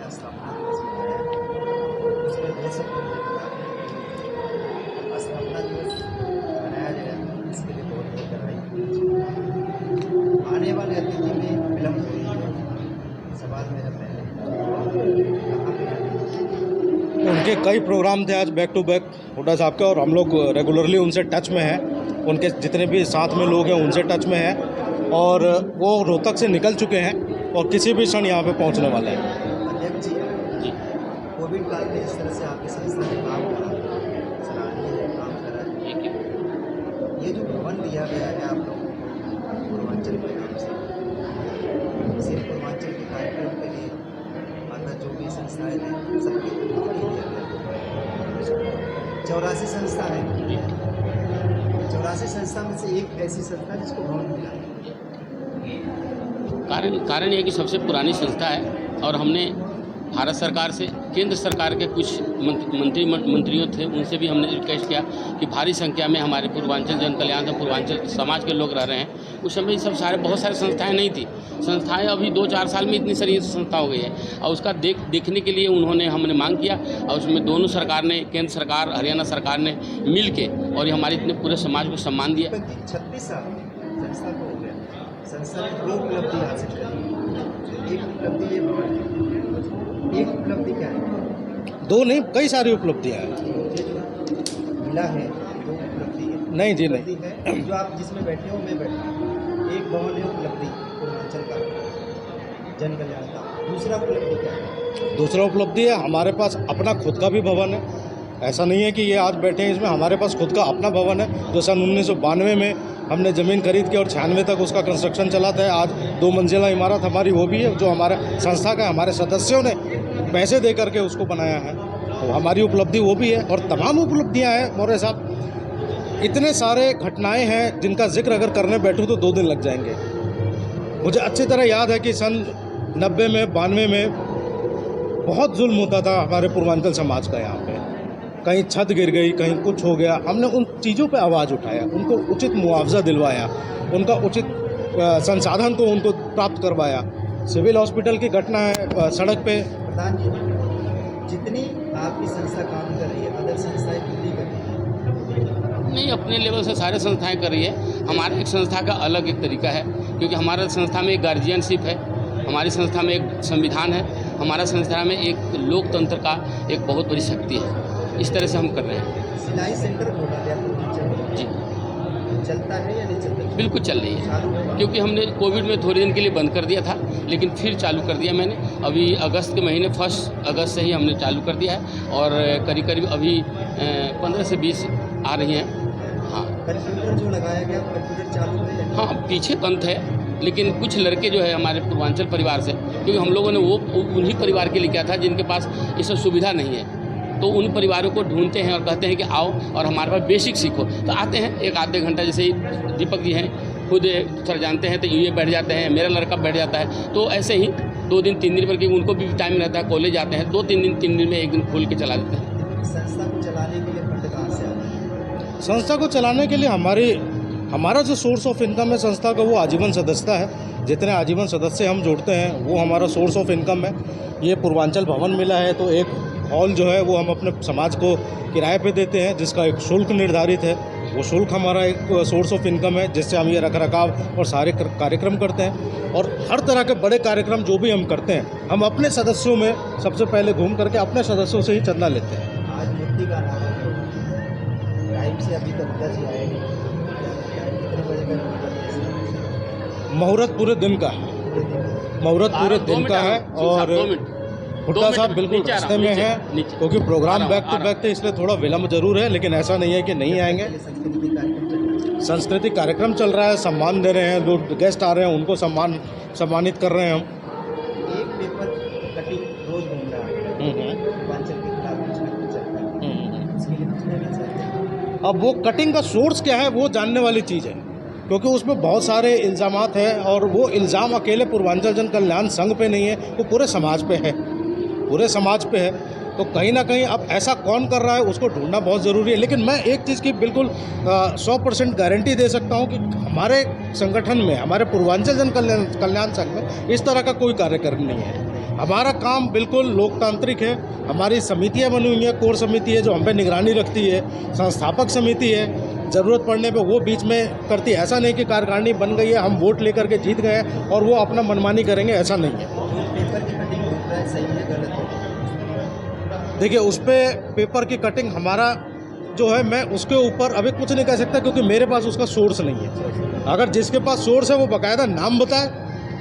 का स्थापना दिवस मनाया है, उसमें वो सब मुझे बता रहे हैं कि स्थापना दिवस मनाया जाए, इसके लिए बहुत बहुत बधाई। आने वाले अतिथि में विलम्ब हो रही है, सवाल मेरा पहले कहाँ पे आने उनके कई प्रोग्राम थे आज बैक टू बैक हुड्डा साहब के, और हम लोग रेगुलरली उनसे टच में हैं। उनके जितने भी साथ में लोग हैं उनसे टच में हैं, और वो रोहतक से निकल चुके हैं और किसी भी क्षण यहाँ पे पहुँचने वाले हैं। अध्यक्ष जी, कोविड काल में इस तरह से आपकी संस्था ने काम करा, सराहनीय काम करा है। ये जो भवन दिया गया है आप लोगों को पूर्वांचल के नाम से, सिर्फ पूर्वांचल के कार्यक्रम के लिए माता जो भी संस्थाएं हैं सबके भवन ही दिया गया। 84 संस्था है, 84 संस्था में से एक ऐसी संस्था जिसको भवन मिला है। कारण ये है कि सबसे पुरानी संस्था है, और हमने भारत सरकार से, केंद्र सरकार के कुछ मंत्रियों थे, उनसे भी हमने रिक्वेस्ट किया कि भारी संख्या में हमारे पूर्वांचल जन कल्याण से पूर्वांचल समाज के लोग रह रहे हैं। उस समय सब सारे बहुत सारी संस्थाएं नहीं थी। संस्थाएं अभी 2-4 साल में इतनी सारी संस्था हो गई है, और उसका देखने के लिए हमने मांग किया, और उसमें दोनों सरकार ने, केंद्र सरकार, हरियाणा सरकार ने मिल के और ये हमारे इतने पूरे समाज को सम्मान दिया। 36 साल संस्था को हो गया, संस्था ने 2 उपलब्धि हासिल करी। एक उपलब्धि ये भवन है, एक उपलब्धि क्या है? 2 नहीं, कई सारी उपलब्धियाँ हैं। मुझे जो मिला है 2 उपलब्धि है। नहीं जी, नहीं। उपलब्धि है जो आप जिसमें बैठे हो, मैं बैठा हूँ। एक भवन है उपलब्धि पूर्वांचल का जन कल्याण का। दूसरा उपलब्धि क्या है? दूसरा उपलब्धि है हमारे पास अपना खुद का भी भवन है। ऐसा नहीं है कि ये आज बैठे हैं इसमें, हमारे पास खुद का अपना भवन है जो सन 1992 में हमने ज़मीन खरीद के और 96 तक उसका कंस्ट्रक्शन चलाता है। आज 2 मंजिला इमारत हमारी वो भी है, जो हमारे संस्था का, हमारे सदस्यों ने पैसे दे करके उसको बनाया है। तो हमारी उपलब्धि वो भी है, और तमाम उपलब्धियाँ हैं मौर्य साहब। इतने सारे घटनाएं हैं जिनका जिक्र अगर करने बैठूँ तो 2 दिन लग जाएंगे। मुझे अच्छी तरह याद है कि सन 90 में, 92 में बहुत जुल्म होता था हमारे पूर्वांचल समाज का। यहाँ पे कहीं छत गिर गई, कहीं कुछ हो गया, हमने उन चीज़ों पे आवाज़ उठाया, उनको उचित मुआवजा दिलवाया, उनका उचित संसाधन को उनको प्राप्त करवाया। सिविल हॉस्पिटल की घटना है सड़क पे। प्रधान जी, जितनी आपकी संस्था काम कर रही है, अदर संस्थाएं कितनी कर रही है? नहीं, अपने लेवल से सारे संस्थाएं कर रही है। हमारे एक संस्था का अलग एक तरीका है, क्योंकि हमारा संस्था में एक गार्जियनशिप है, हमारी संस्था में एक संविधान है, हमारा संस्था में एक लोकतंत्र का एक बहुत बड़ी शक्ति है। इस तरह से हम कर रहे हैं। सिलाई सेंटर खोला गया पूर्वांचल जी, चलता है या नहीं चलता? बिल्कुल चल रही है, चालू है? क्योंकि हमने कोविड में थोड़े दिन के लिए बंद कर दिया था, लेकिन फिर चालू कर दिया मैंने। अभी अगस्त के महीने 1 अगस्त से ही हमने चालू कर दिया है, और करीब करीब अभी 15 से 20 आ रही हैं। हाँ, कंप्यूटर जो लगाया गया, कंप्यूटर चालू है या नहीं? हाँ, पीछे बंद है, लेकिन कुछ लड़के जो है हमारे पूर्वांचल परिवार से, क्योंकि हम लोगों ने वो उन्हीं परिवार के लिए किया था जिनके पास ये सब सुविधा नहीं है, तो उन परिवारों को ढूंढते हैं और कहते हैं कि आओ और हमारे पास बेसिक सीखो। तो आते हैं, 1 आधे घंटा, जैसे ही दीपक जी हैं खुद सर जानते हैं, तो ये बैठ जाते हैं, मेरा लड़का बैठ जाता है। तो ऐसे ही 2 दिन 3 दिन पर, कि उनको भी टाइम रहता है, कॉलेज जाते हैं, 2-3 दिन 3 दिन में 1 दिन खोल के चला देते हैं। संस्था को चलाने के लिए फंड कहाँ से आता है? संस्था को चलाने के लिए हमारा जो सोर्स ऑफ इनकम है संस्था का, वो आजीवन सदस्यता है। जितने आजीवन सदस्य हम जोड़ते हैं वो हमारा सोर्स ऑफ इनकम है। ये पूर्वांचल भवन मिला है, तो एक हॉल जो है वो हम अपने समाज को किराए पे देते हैं, जिसका एक शुल्क निर्धारित है। वो शुल्क हमारा एक सोर्स ऑफ इनकम है, जिससे हम ये रखरखाव और सारे कार्यक्रम करते हैं। और हर तरह के बड़े कार्यक्रम जो भी हम करते हैं, हम अपने सदस्यों में सबसे पहले घूम करके अपने सदस्यों से ही चंदा लेते हैं। आज मूर्ति का अनावरण टाइम से अभी तक 10 आएगी, कितने बजे का मुहूर्त पूरे दिन का है, मुहूर्त पूरे दिन का है। और हुड्डा साहब बिल्कुल रास्ते में हैं, क्योंकि प्रोग्राम बैक टू बैक थे, इसलिए थोड़ा विलम्ब जरूर है, लेकिन ऐसा नहीं है कि नहीं आएंगे। सांस्कृतिक कार्यक्रम चल रहा है, सम्मान दे रहे हैं, लोग गेस्ट आ रहे हैं, उनको सम्मानित कर रहे हैं हम। एक पेपर कटिंग रोज घूम रहा है, पूर्वांचल के खिलाफ कुछ ना कुछ चलता है, इसके लिए कुछ लेना चाहते हैं। अब वो कटिंग का सोर्स क्या है वो जानने वाली चीज़ है, क्योंकि उसमें बहुत सारे इल्ज़ामात हैं, और वो इल्ज़ाम अकेले पूर्वांचल जन कल्याण संघ पे नहीं है, वो पूरे समाज पे है, पूरे समाज पे है। तो कहीं ना कहीं अब ऐसा कौन कर रहा है उसको ढूंढना बहुत ज़रूरी है। लेकिन मैं एक चीज़ की बिल्कुल 100% गारंटी दे सकता हूँ कि हमारे संगठन में, हमारे पूर्वांचल जन कल्याण संघ में इस तरह का कोई कार्यक्रम नहीं है। हमारा काम बिल्कुल लोकतांत्रिक है। हमारी समितियां बनी हुई हैं, कोर समिति है जो हम पे निगरानी रखती है, संस्थापक समिति है, ज़रूरत पड़ने पे वो बीच में करती है। ऐसा नहीं कि कार्यकारिणी बन गई है, हम वोट लेकर के जीत गए हैं और वो अपना मनमानी करेंगे, ऐसा नहीं है। पेपर की कटिंग होता है, सही है गलत है? देखिए, उस पर पेपर की कटिंग हमारा जो है, मैं उसके ऊपर अभी कुछ नहीं कह सकता क्योंकि मेरे पास उसका सोर्स नहीं है। अगर जिसके पास सोर्स है वो बाकायदा नाम बताए,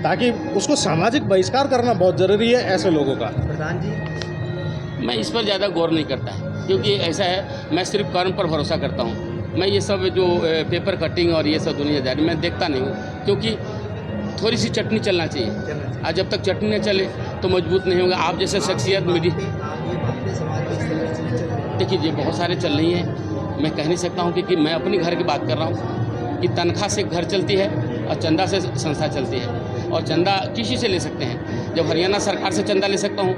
ताकि उसको सामाजिक बहिष्कार करना बहुत ज़रूरी है ऐसे लोगों का। प्रधान जी, मैं इस पर ज़्यादा गौर नहीं करता है, क्योंकि ऐसा है, मैं सिर्फ कर्म पर भरोसा करता हूँ। मैं ये सब जो पेपर कटिंग और ये सब दुनियादारी मैं देखता नहीं हूँ, क्योंकि थोड़ी सी चटनी चलना चाहिए। आज जब तक चटनी न चले तो मजबूत नहीं होगा। आप जैसे शख्सियत मीडिया, आप ये मानते समाज में इस तरह से नहीं चल रही? देखिए ये बहुत सारे चल रही हैं, मैं कह नहीं सकता हूँ क्योंकि मैं अपने घर की बात कर रहा हूँ कि तनख्वाह से घर चलती है और चंदा से संस्था चलती है, और चंदा किसी से ले सकते हैं। जब हरियाणा सरकार से चंदा ले सकता हूँ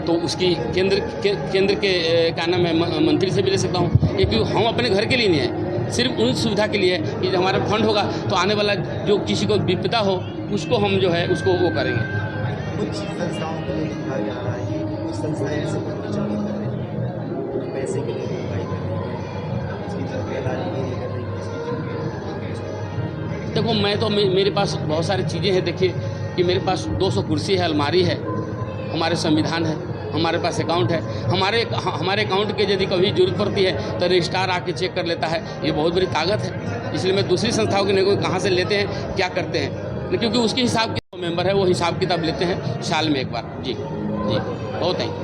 तो उसकी केंद्र के क्या नाम है मंत्री से भी ले सकता हूँ, क्योंकि हम अपने घर के लिए नहीं है, सिर्फ उन सुविधा के लिए कि जब हमारा फंड होगा तो आने वाला जो किसी को विपदा हो उसको हम जो है उसको वो करेंगे। कुछ संस्थाओं को लेकर कहा जा रहा है कि कुछ संस्थाएं ऐसे प्रदर्शन नहीं कर रही हैं, पैसे के लिए कार्रवाई कर रही है, इसकी जिम्मेदारी ये कर रही है, इसकी जिम्मेदारी। देखो, मैं तो मेरे पास बहुत सारी चीज़ें हैं। देखिए कि मेरे पास 200 कुर्सी है, अलमारी है, हमारे संविधान है, हमारे पास अकाउंट है। हमारे अकाउंट के यदि कभी जरूरत पड़ती है तो रजिस्ट्रार आके चेक कर लेता है। ये बहुत बड़ी ताकत है। इसलिए मैं दूसरी संस्थाओं के नहीं कहाँ से लेते हैं, क्या करते हैं, क्योंकि उसके हिसाब के मेंबर है वो हिसाब किताब लेते हैं साल में एक बार। जी जी, बहुत थैंक यू।